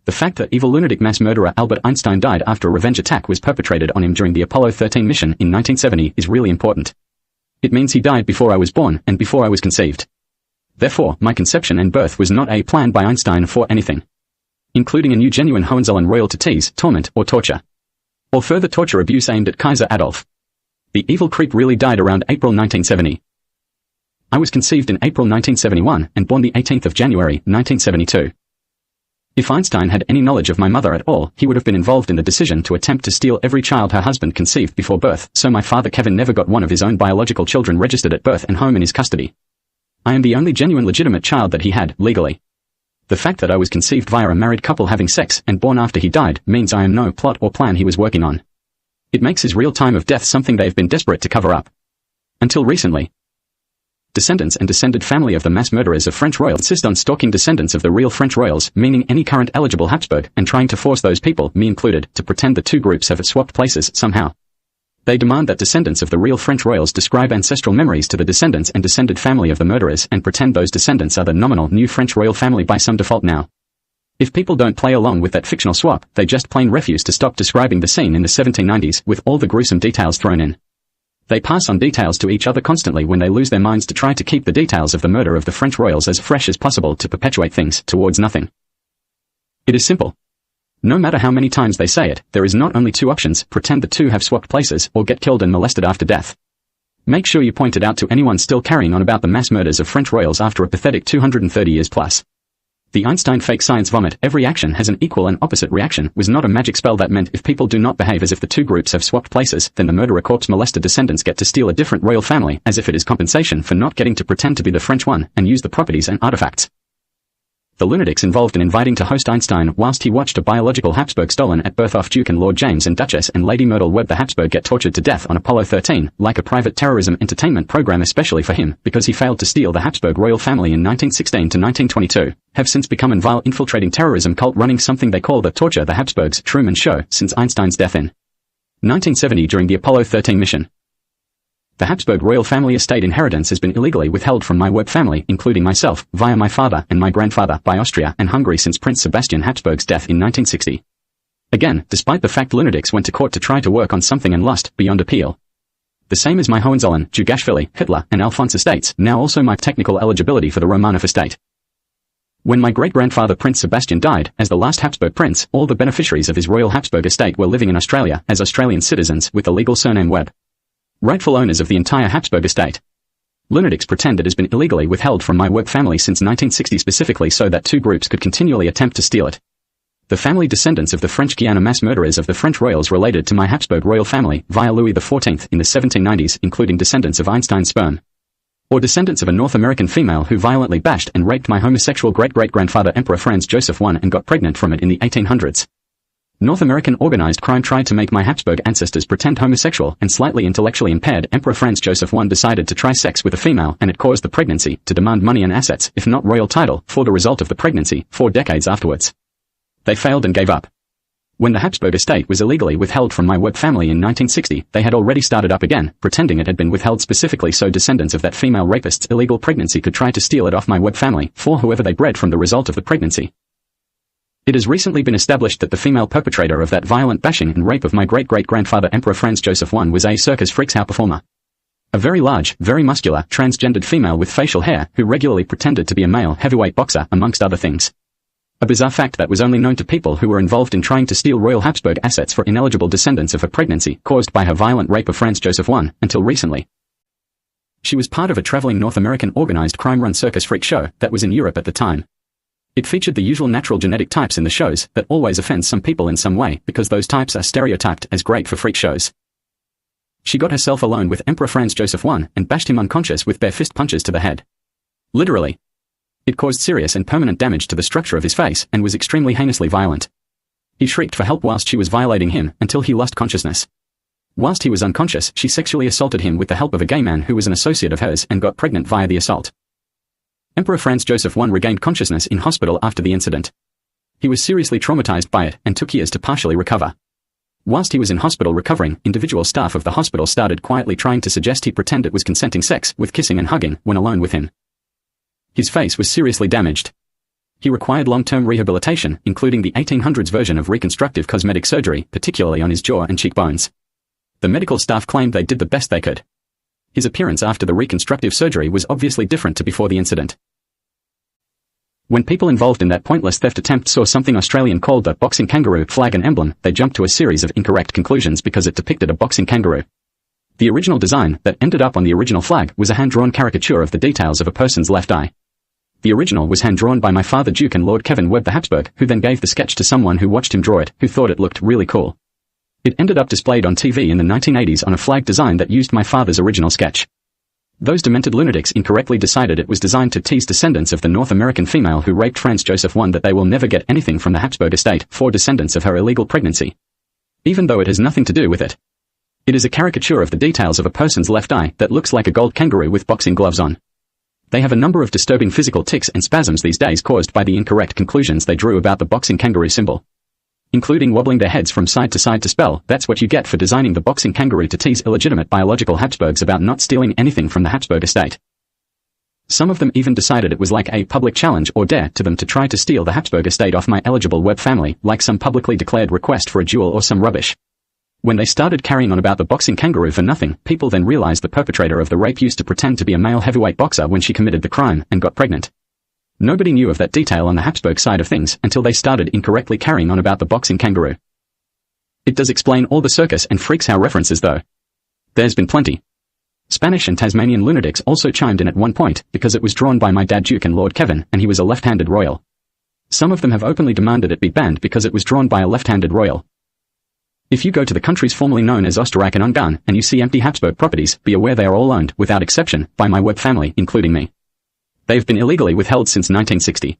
The fact that evil lunatic mass murderer Albert Einstein died after a revenge attack was perpetrated on him during the Apollo 13 mission in 1970 is really important. It means he died before I was born and before I was conceived. Therefore, my conception and birth was not a plan by Einstein for anything, including a new genuine Hohenzollern royal to tease, torment, or torture, or further torture abuse aimed at Kaiser Adolf. The evil creep really died around April 1970. I was conceived in April 1971 and born the 18th of January 1972. If Einstein had any knowledge of my mother at all, he would have been involved in the decision to attempt to steal every child her husband conceived before birth, so my father Kevin never got one of his own biological children registered at birth and home in his custody. I am the only genuine legitimate child that he had, legally. The fact that I was conceived via a married couple having sex and born after he died means I am no plot or plan he was working on. It makes his real time of death something they've been desperate to cover up. Until recently. Descendants and descended family of the mass murderers of French royals insist on stalking descendants of the real French royals, meaning any current eligible Habsburg, and trying to force those people, me included, to pretend the two groups have swapped places somehow. They demand that descendants of the real French royals describe ancestral memories to the descendants and descended family of the murderers and pretend those descendants are the nominal new French royal family by some default now. If people don't play along with that fictional swap, they just plain refuse to stop describing the scene in the 1790s with all the gruesome details thrown in. They pass on details to each other constantly when they lose their minds to try to keep the details of the murder of the French royals as fresh as possible to perpetuate things towards nothing. It is simple. No matter how many times they say it, there is not only two options: pretend the two have swapped places, or get killed and molested after death. Make sure you point it out to anyone still carrying on about the mass murders of French royals after a pathetic 230 years plus. The Einstein fake science vomit, every action has an equal and opposite reaction, was not a magic spell that meant if people do not behave as if the two groups have swapped places, then the murderer corpse molested descendants get to steal a different royal family, as if it is compensation for not getting to pretend to be the French one, and use the properties and artifacts. The lunatics involved in inviting to host Einstein whilst he watched a biological Habsburg stolen at birth off Duke and Lord James and Duchess and Lady Myrtle Webb the Habsburg get tortured to death on Apollo 13, like a private terrorism entertainment program especially for him, because he failed to steal the Habsburg royal family in 1916 to 1922, have since become an vile infiltrating terrorism cult running something they call the Torture the Habsburgs Truman Show since Einstein's death in 1970 during the Apollo 13 mission. The Habsburg royal family estate inheritance has been illegally withheld from my Webb family, including myself, via my father and my grandfather, by Austria and Hungary since Prince Sebastian Habsburg's death in 1960. Again, despite the fact lunatics went to court to try to work on something and lost, beyond appeal. The same as my Hohenzollern, Jugashvili, Hitler, and Alphonse estates, now also my technical eligibility for the Romanov estate. When my great-grandfather Prince Sebastian died, as the last Habsburg prince, all the beneficiaries of his royal Habsburg estate were living in Australia, as Australian citizens, with the legal surname Webb. Rightful owners of the entire Habsburg estate. Lunatics pretend it has been illegally withheld from my Webb family since 1960 specifically so that two groups could continually attempt to steal it. The family descendants of the French Guiana mass murderers of the French royals related to my Habsburg royal family via Louis XIV in the 1790s, including descendants of Einstein's sperm. Or descendants of a North American female who violently bashed and raped my homosexual great-great-grandfather Emperor Franz-Joseph I and got pregnant from it in the 1800s. North American organized crime tried to make my Habsburg ancestors pretend homosexual, and slightly intellectually impaired Emperor Franz-Joseph I decided to try sex with a female and it caused the pregnancy to demand money and assets, if not royal title, for the result of the pregnancy, 4 decades afterwards. They failed and gave up. When the Habsburg estate was illegally withheld from my Webb family in 1960, they had already started up again, pretending it had been withheld specifically so descendants of that female rapist's illegal pregnancy could try to steal it off my Webb family, for whoever they bred from the result of the pregnancy. It has recently been established that the female perpetrator of that violent bashing and rape of my great-great-grandfather Emperor Franz-Joseph I was a circus freaks performer. A very large, very muscular, transgendered female with facial hair who regularly pretended to be a male heavyweight boxer, amongst other things. A bizarre fact that was only known to people who were involved in trying to steal royal Habsburg assets for ineligible descendants of a pregnancy caused by her violent rape of Franz-Joseph I, until recently. She was part of a traveling North American organized crime-run circus freak show that was in Europe at the time. It featured the usual natural genetic types in the shows that always offends some people in some way because those types are stereotyped as great for freak shows. She got herself alone with Emperor Franz-Joseph I and bashed him unconscious with bare fist punches to the head. Literally. It caused serious and permanent damage to the structure of his face and was extremely heinously violent. He shrieked for help whilst she was violating him until he lost consciousness. Whilst he was unconscious, she sexually assaulted him with the help of a gay man who was an associate of hers and got pregnant via the assault. Emperor Franz-Joseph I regained consciousness in hospital after the incident. He was seriously traumatized by it and took years to partially recover. Whilst he was in hospital recovering, individual staff of the hospital started quietly trying to suggest he pretend it was consenting sex with kissing and hugging when alone with him. His face was seriously damaged. He required long-term rehabilitation, including the 1800s version of reconstructive cosmetic surgery, particularly on his jaw and cheekbones. The medical staff claimed they did the best they could. His appearance after the reconstructive surgery was obviously different to before the incident. When people involved in that pointless theft attempt saw something Australian called a boxing kangaroo flag and emblem, they jumped to a series of incorrect conclusions because it depicted a boxing kangaroo. The original design, that ended up on the original flag, was a hand-drawn caricature of the details of a person's left eye. The original was hand-drawn by my father Duke and Lord Kevin Webb the Habsburg, who then gave the sketch to someone who watched him draw it, who thought it looked really cool. It ended up displayed on TV in the 1980s on a flag design that used my father's original sketch. Those demented lunatics incorrectly decided it was designed to tease descendants of the North American female who raped Franz-Joseph I that they will never get anything from the Habsburg estate for descendants of her illegal pregnancy. Even though it has nothing to do with it. It is a caricature of the details of a person's left eye that looks like a gold kangaroo with boxing gloves on. They have a number of disturbing physical tics and spasms these days caused by the incorrect conclusions they drew about the boxing kangaroo symbol. Including wobbling their heads from side to spell, that's what you get for designing the boxing kangaroo to tease illegitimate biological Habsburgs about not stealing anything from the Habsburg estate. Some of them even decided it was like a public challenge or dare to them to try to steal the Habsburg estate off my eligible Webb family, like some publicly declared request for a duel or some rubbish. When they started carrying on about the boxing kangaroo for nothing, people then realized the perpetrator of the rape used to pretend to be a male heavyweight boxer when she committed the crime and got pregnant. Nobody knew of that detail on the Habsburg side of things until they started incorrectly carrying on about the boxing kangaroo. It does explain all the circus and freaks out references though. There's been plenty. Spanish and Tasmanian lunatics also chimed in at one point, because it was drawn by my dad Duke and Lord Kevin, and he was a left-handed royal. Some of them have openly demanded it be banned because it was drawn by a left-handed royal. If you go to the countries formerly known as Österreich and Ungarn, and you see empty Habsburg properties, be aware they are all owned, without exception, by my Webb family, including me. They've been illegally withheld since 1960.